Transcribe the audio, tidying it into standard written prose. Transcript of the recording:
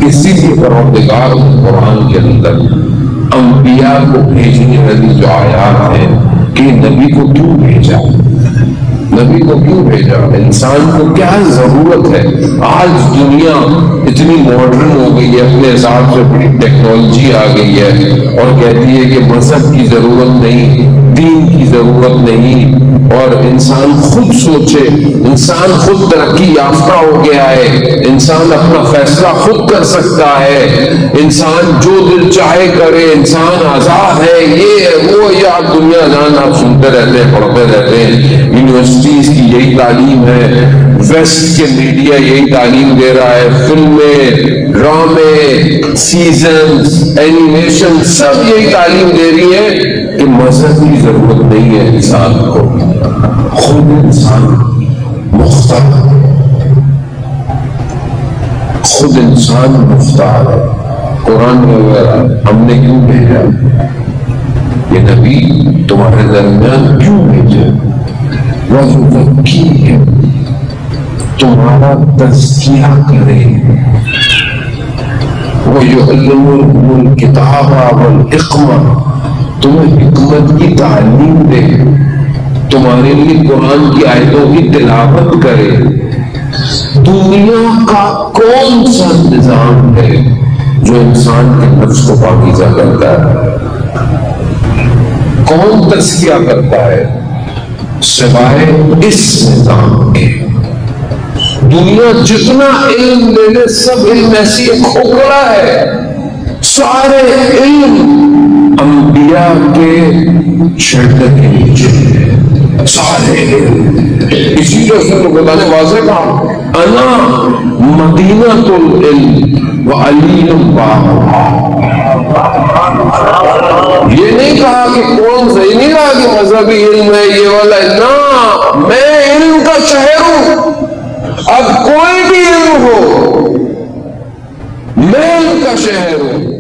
اسی لیے پروردگار قرآن کے اندر انبیاء کو بھیجنے والی جو آیات ہیں کہ نبی کو کیوں بھیجا، نبی کو کیوں بھیجا، انسان کو کیا ضرورت ہے۔ آج دنیا اتنی ماڈرن ہو گئی ہے، اپنے حساب سے بڑی ٹیکنالوجی آ گئی ہے اور کہتی ہے کہ مذہب کی ضرورت نہیں، دین کی ضرورت نہیں، اور انسان خود سوچے، انسان خود ترقی یافتہ ہو گیا ہے، انسان اپنا فیصلہ خود کر سکتا ہے، انسان جو دل چاہے کرے، انسان آزاد ہے، یہ ہے وہ، یہ آپ دنیا جان آپ سنتے رہتے ہیں، پڑھتے رہتے ہیں۔ یونیورسٹیز کی یہی تعلیم ہے، ویسٹ کے میڈیا یہی تعلیم دے رہا ہے، فلمیں، ڈرامے، سیزنز، اینیمیشن سب یہی تعلیم دے رہی ہے کہ مذہب کی ضرورت نہیں ہے انسان کو، خود انسان مختار ہے، خود انسان مختار ہے۔ قرآن وغیرہ ہم نے کیوں بھیجا، یہ نبی تمہارے درمیان کیوں بھیجا، وہ وکیل ہے، تمہارا تزکیہ کرے، وہ یعلمکم الکتاب والحکمہ، تمہیں حکمت کی تعلیم دے، تمہارے لیے قرآن کی آیتوں کی تلاوت کرے۔ دنیا کا کون سا نظام ہے جو انسان کے نفس کو پاکیزہ کرتا ہے؟ کون تزکیہ کرتا ہے سوائے اس نظام کے؟ دنیا جتنا علم لے لے سب علم ایسی کھوکھلا ہے، سارے علم انبیاء کے شرط کے نیچے ہے، سارے علم۔ اسی لیے اس نے بتانے واضح کہا انا مدینۃ العلم وعلی بابھا۔ یہ نہیں کہا کہ کون سے، یہ نہیں کہا کہ مذہبی علم ہے یہ والا، نہ، میں علم کا شہر ہوں، اب کوئی بھی علم ہو میں علم کا شہر ہوں۔